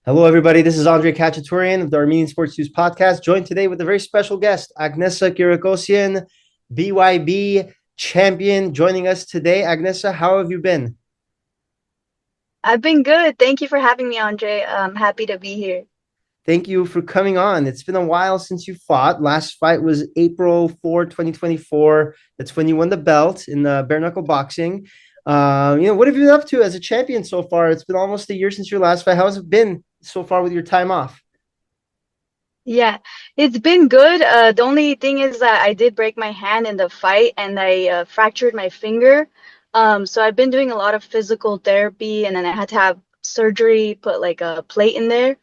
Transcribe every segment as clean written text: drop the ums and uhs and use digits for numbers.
Hello, everybody. This is Khatchaturian of the Armenian Sports News podcast, joined today with a very special guest, Agnesa Kirakosian, BYB champion, joining us today. Agnesa, how have you been? I've been good. Thank you for having me, Andre. I'm happy to be here. Thank you for coming on. It's been a while since you fought. Last fight was April 4, 2024. That's when you won the belt in the bare-knuckle boxing. What have you been up to as a champion so far? It's been almost a year since your last fight. How has it been so far with your time off? Yeah, it's been good. The only thing is that I did break my hand in the fight and I fractured my finger. So I've been doing a lot of physical therapy and then I had to have surgery, put like a plate in there.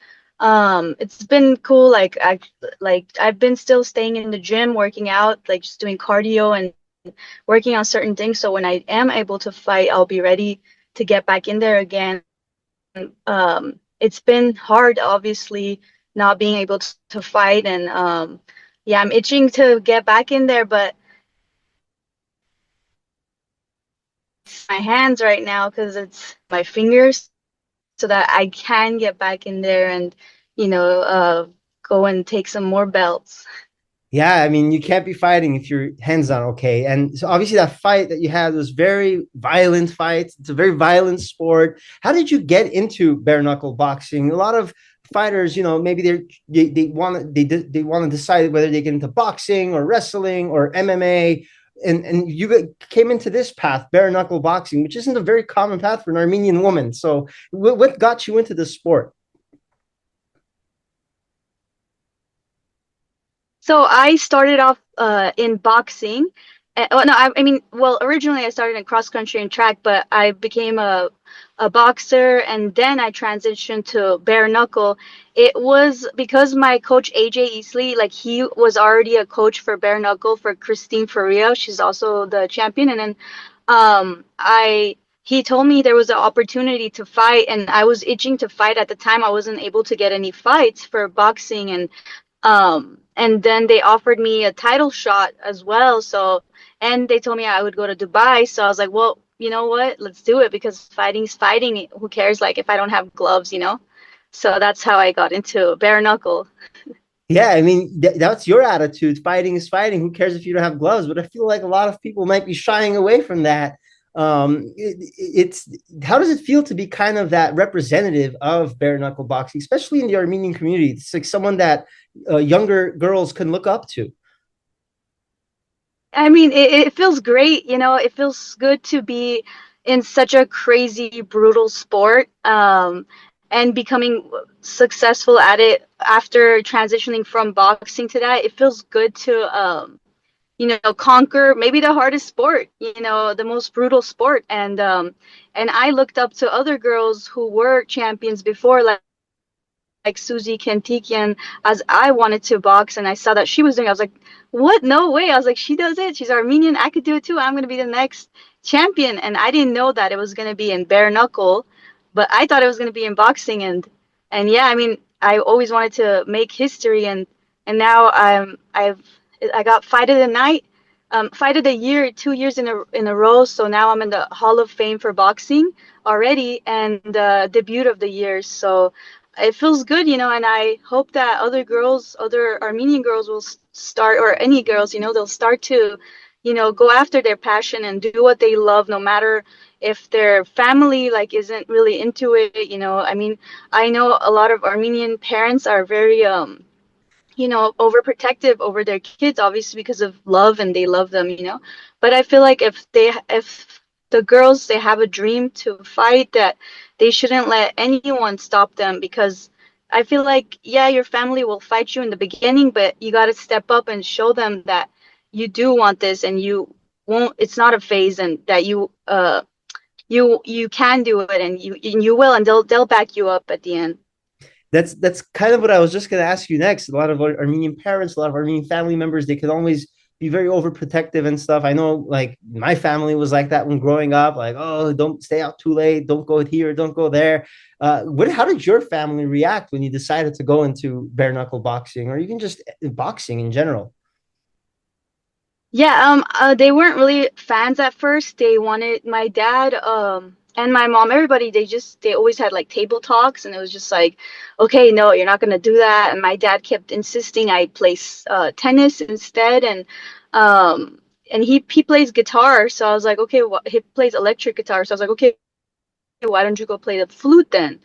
It's been cool. I've been still staying in the gym, working out, like just doing cardio and working on certain things. So when I am able to fight, I'll be ready to get back in there again. It's been hard, obviously, not being able to fight, and yeah, I'm itching to get back in there, but it's my hands right now because it's my fingers, so that I can get back in there and you know go and take some more belts. Yeah, I mean, you can't be fighting if your hands not okay. And so obviously that fight that you had was very violent fight. It's a very violent sport. How did you get into bare knuckle boxing? A lot of fighters, maybe they want they want to decide whether they get into boxing or wrestling or MMA. And you came into this path, bare knuckle boxing, which isn't a very common path for an Armenian woman. So what got you into this sport? So I started off in boxing. Well, no, I mean, well, originally I started in cross country and track, but I became a boxer and then I transitioned to bare knuckle. It was because my coach AJ Easley, like he was already a coach for bare knuckle for Christine Faria. She's also the champion. And then I he told me there was an opportunity to fight and I was itching to fight at the time. I wasn't able to get any fights for boxing and then they offered me a title shot as well. So, and they told me I would go to Dubai. So I was like, well, you know what? Let's do it because fighting's fighting. Who cares? Like if I don't have gloves, you know? So that's how I got into bare knuckle. Yeah, I mean, that's your attitude. Fighting is fighting. Who cares if you don't have gloves? But I feel like a lot of people might be shying away from that. It's how does it feel to be kind of that representative of bare knuckle boxing, especially in the Armenian community? It's like someone that younger girls can look up to. I mean, it feels great, you know, it feels good to be in such a crazy, brutal sport, and becoming successful at it after transitioning from boxing to that. It feels good to, conquer maybe the hardest sport, you know, the most brutal sport. And I looked up to other girls who were champions before, like Susie Kantikian, as I wanted to box and I saw that she was doing it. I was like, what? No way. I was like, she does it. She's Armenian. I could do it too. I'm going to be the next champion. And I didn't know that it was going to be in bare knuckle, but I thought it was going to be in boxing. And yeah, I mean, I always wanted to make history. And now I got fight of the night, fight of the year, 2 years in a row. So now I'm in the Hall of Fame for boxing already and debut of the year. So it feels good, you know, and I hope that other girls, other Armenian girls will start, or any girls, you know, they'll start to, you know, go after their passion and do what they love, no matter if their family like isn't really into it, you know. I mean, I know a lot of Armenian parents are very overprotective over their kids, obviously because of love and they love them, you know. But I feel like if the girls they have a dream to fight, that they shouldn't let anyone stop them, because I feel like, yeah, your family will fight you in the beginning, but you got to step up and show them that you do want this and you won't, it's not a phase, and that you can do it, and you will, and they'll back you up at the end. That's kind of what I was just going to ask you next. A lot of Armenian parents, a lot of Armenian family members, they can always be very overprotective and stuff. I know, like my family was like that when growing up. Like, oh, don't stay out too late, don't go here, don't go there. How did your family react when you decided to go into bare knuckle boxing, or even just boxing in general? Yeah, they weren't really fans at first. They wanted my dad. And my mom, everybody, they always had like table talks, and it was just like, okay, no, you're not gonna do that. And my dad kept insisting I play tennis instead, um, and he plays guitar, so I was like, okay, he plays electric guitar, so I was like, okay, why don't you go play the flute then?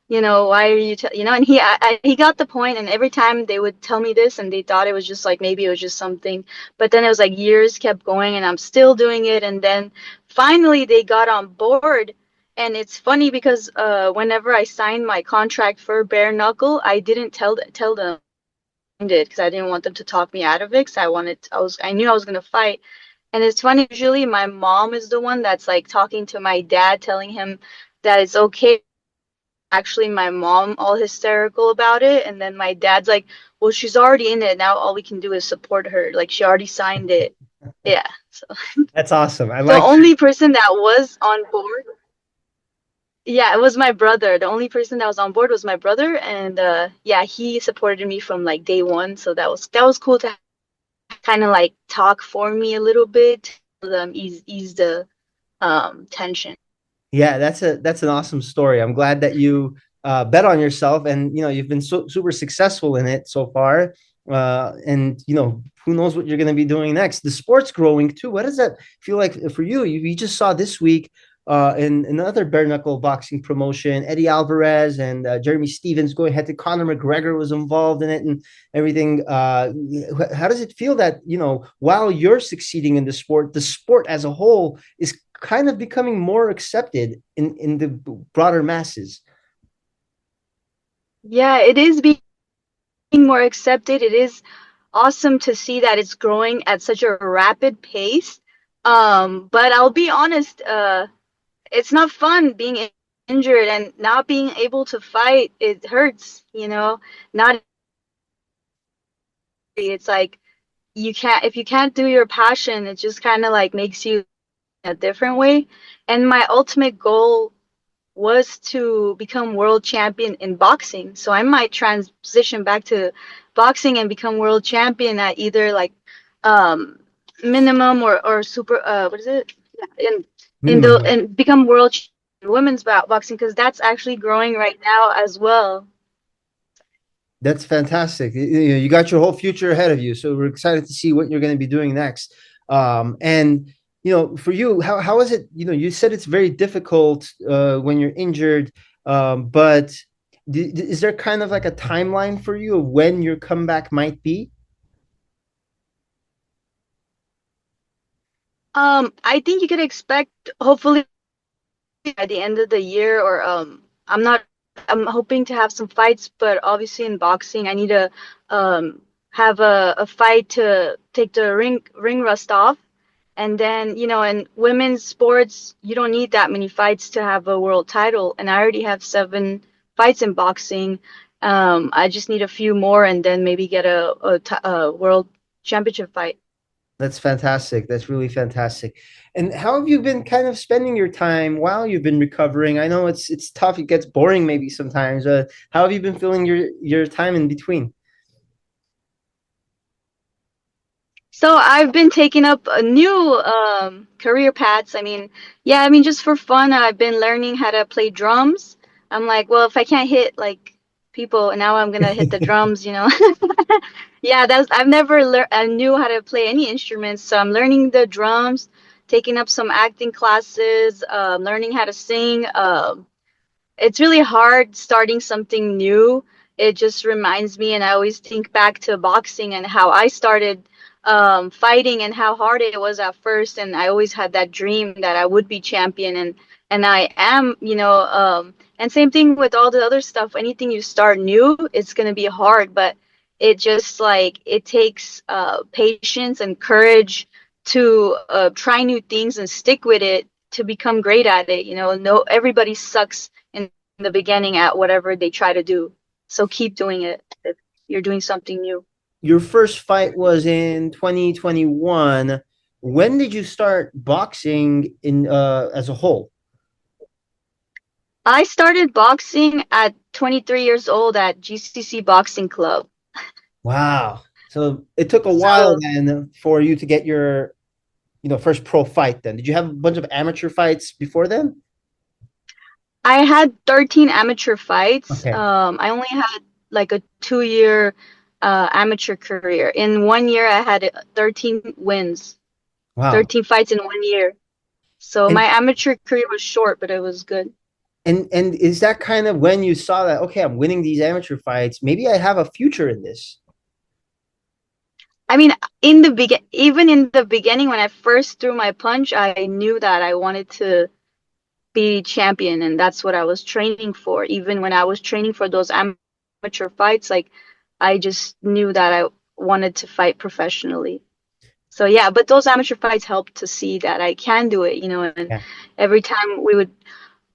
Why are you, and he got the point, and every time they would tell me this, and they thought it was just like maybe it was just something, but then it was like years kept going, and I'm still doing it, and then finally they got on board. And it's funny because whenever I signed my contract for Bare-Knuckle, I didn't tell them I did because I didn't want them to talk me out of it. Because I knew I was gonna fight. And it's funny, usually my mom is the one that's like talking to my dad, telling him that it's okay. Actually, my mom all hysterical about it, and then my dad's like, "Well, she's already in it. Now all we can do is support her. Like she already signed it." Yeah. So That's awesome. I the like only person that was on board, yeah, it was my brother. The only person that was on board was my brother, and yeah, he supported me from like day one. So that was cool to kind of like talk for me a little bit, ease the tension. Yeah, that's an awesome story. I'm glad that you bet on yourself, and you've been super successful in it so far. And who knows what you're going to be doing next? The sport's growing too. What does that feel like for you? You just saw this week in another bare knuckle boxing promotion, Eddie Alvarez and Jeremy Stevens going head to Conor McGregor was involved in it and everything. How does it feel that while you're succeeding in the sport as a whole is kind of becoming more accepted in the broader masses? Yeah, it is being more accepted. It is awesome to see that it's growing at such a rapid pace. But I'll be honest, it's not fun being injured and not being able to fight. It hurts, Not it's like you can't if you can't do your passion, it just kind of like makes you a different way. And my ultimate goal was to become world champion in boxing. So I might transition back to boxing and become world champion at either like um minimum or super what is it? Yeah, Minimum. and become world champion in women's boxing because that's actually growing right now as well. That's fantastic. You got your whole future ahead of you. So we're excited to see what you're going to be doing next. And for you, how is it? You said it's very difficult when you're injured, but is there kind of like a timeline for you of when your comeback might be? I think you could expect hopefully by the end of the year or I'm not I'm hoping to have some fights, but obviously in boxing I need to um have a fight to take the ring rust off. And then, in women's sports, you don't need that many fights to have a world title. And I already have 7 fights in boxing. I just need a few more and then maybe get a world championship fight. That's fantastic. That's really fantastic. And how have you been kind of spending your time while you've been recovering? I know it's tough. It gets boring maybe sometimes. How have you been filling your time in between? So I've been taking up a new career paths. I mean, yeah, I mean just for fun, I've been learning how to play drums. I'm like, well, if I can't hit like people, now I'm gonna hit the drums. Yeah, that's I've never learned. I knew how to play any instruments, so I'm learning the drums, taking up some acting classes, learning how to sing. It's really hard starting something new. It just reminds me, and I always think back to boxing and how I started fighting and how hard it was at first. And I always had that dream that I would be champion, and I am, and same thing with all the other stuff. Anything you start new, it's gonna be hard, but it just like it takes patience and courage to try new things and stick with it to become great at it. No, everybody sucks in the beginning at whatever they try to do. So keep doing it if you're doing something new. Your first fight was in 2021. When did you start boxing in as a whole? I started boxing at 23 years old at GCC Boxing Club. Wow. So it took a while So then for you to get your first pro fight then. Did you have a bunch of amateur fights before then? I had 13 amateur fights. Okay. I only had like a 2 year amateur career. In 1 year, I had 13 wins, Wow. 13 fights in 1 year. So And my amateur career was short, but it was good. and is that kind of when you saw that, okay, I'm winning these amateur fights, maybe I have a future in this? I mean, in the even in the beginning, when I first threw my punch, I knew that I wanted to be champion, and that's what I was training for. Even when I was training for those amateur fights, like I just knew that I wanted to fight professionally. So yeah, but those amateur fights helped to see that I can do it, and Yeah. every time we would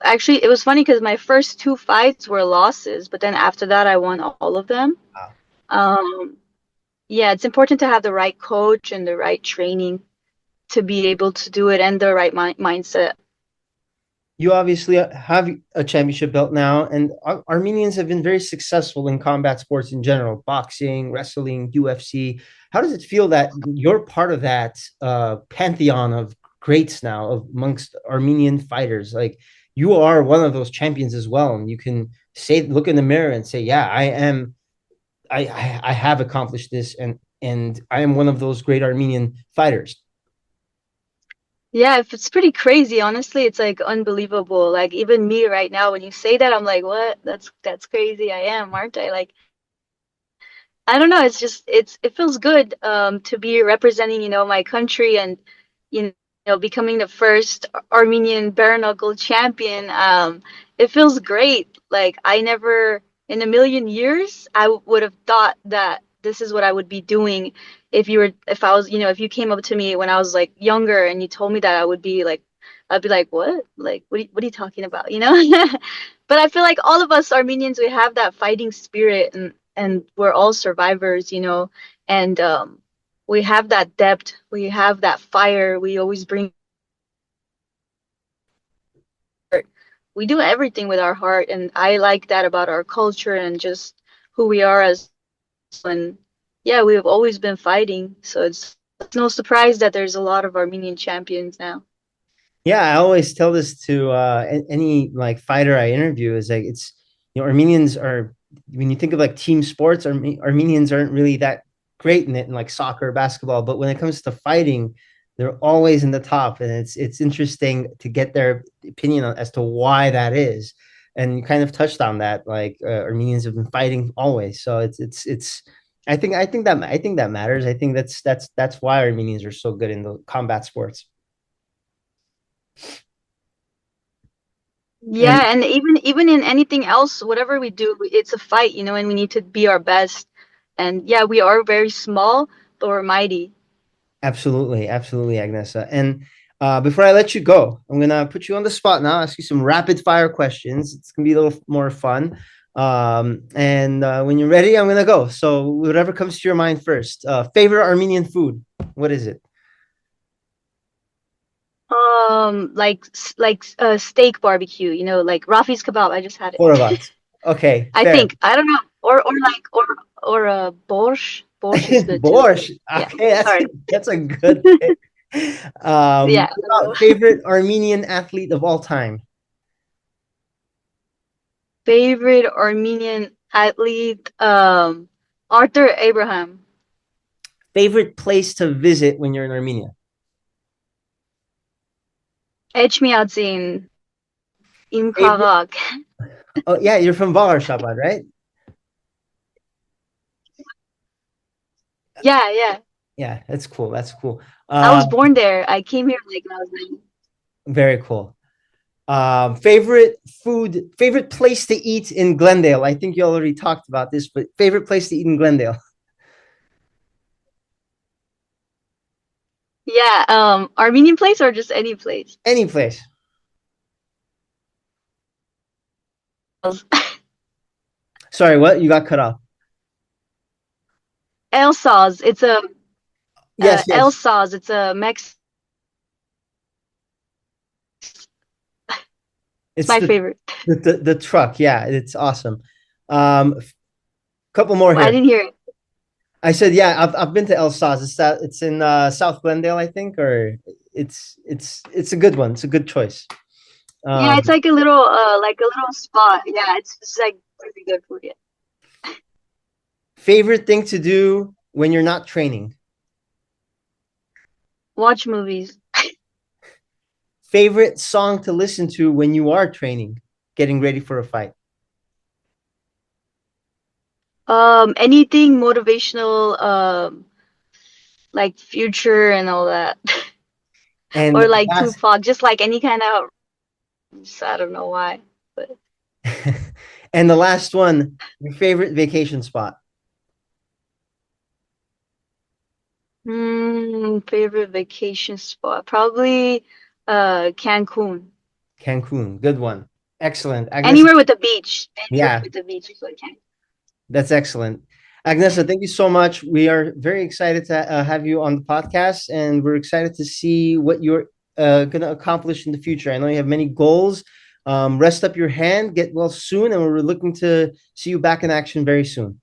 actually, it was funny because my first two fights were losses, but then after that I won all of them. Wow. Um, yeah, it's important to have the right coach and the right training to be able to do it and the right mindset. You obviously have a championship belt now, and Armenians have been very successful in combat sports in general, boxing, wrestling, UFC. How does it feel that you're part of that pantheon of greats now amongst Armenian fighters? Like you are one of those champions as well, and you can say, look in the mirror and say, "Yeah, I am. I have accomplished this, and I am one of those great Armenian fighters." Yeah, if it's pretty crazy, honestly, it's like unbelievable. Like even me right now, when you say that, I'm like, what? That's crazy. I am, aren't I? Like I don't know, it's just it feels good to be representing, my country and you becoming the first Armenian bare-knuckle champion. It feels great. Like I never in a million years I would have thought that this is what I would be doing if I was, if you came up to me when I was like younger and you told me that I'd be like, what? Like what are you talking about, But I feel like all of us Armenians, we have that fighting spirit and we're all survivors, and we have that depth, we have that fire, we always bring, we do everything with our heart, and I like that about our culture and just who we are as, and yeah, we have always been fighting, so it's no surprise that there's a lot of Armenian champions now. Yeah, I always tell this to any like fighter I interview is like it's Armenians are when you think of like team sports, Armenians aren't really that great in it in like soccer, basketball, but when it comes to fighting, they're always in the top, and it's interesting to get their opinion as to why that is. And you kind of touched on that, like Armenians have been fighting always, so it's. I think that matters. I think that's why Armenians are so good in the combat sports. And Yeah, and even in anything else, whatever we do, it's a fight, and we need to be our best. And yeah, we are very small, but we're mighty. absolutely, absolutely, Agnesa. And before I let you go, I'm gonna put you on the spot now. Ask you some rapid fire questions. It's gonna be a little more fun. And when you're ready, I'm gonna go. So whatever comes to your mind first. Favorite Armenian food? What is it? Like steak barbecue, like Rafi's kebab. I just had it. Horovat. Okay, I fair. think I don't know, or borscht. Borscht is good too. Borscht. Yeah, Okay, sorry. that's a good pick. Yeah, What about favorite Armenian athlete of all time? favorite Armenian athlete, Arthur Abraham. Favorite place to visit when you're in Armenia? Echmiadzin, Favorite. Imkarag. Oh yeah, you're from Vagar, right? Yeah, yeah. Yeah, that's cool. That's cool. I Uh, was born there. I came here like when I was 9. very cool. Favorite food, favorite place to eat in Glendale. I think you already talked about this, but favorite place to eat in Glendale. Yeah, Armenian place or just any place? Any place. Sorry, what? You got cut off. Elsaz. Yes, yes. Elsaz. It's a Mex. It's It's my the favorite. the truck. Yeah, it's awesome. Couple more I here. didn't hear it. I said, yeah, I've been to El Saz. It's in South Glendale, I think, or it's a good one. It's a good choice. Yeah, it's like a little spot. Yeah, it's like really good for you. Favorite thing to do when you're not training? Watch movies. Favorite song to listen to when you are training, getting ready for a fight? Anything motivational, like Future and all that, And or like last, Tupac, just like any kind of. I don't know why, but and the last one, your favorite vacation spot? favorite vacation spot probably Cancun. Cancun, good one. Excellent. Agnesa, Anywhere with the beach. Anywhere yeah, with the beach is like Cancun. that's excellent. Agnesa, thank you so much. We are very excited to have you on the podcast, and we're excited to see what you're going to accomplish in the future. I know you have many goals. Rest up your hand, get well soon, and we're looking to see you back in action very soon.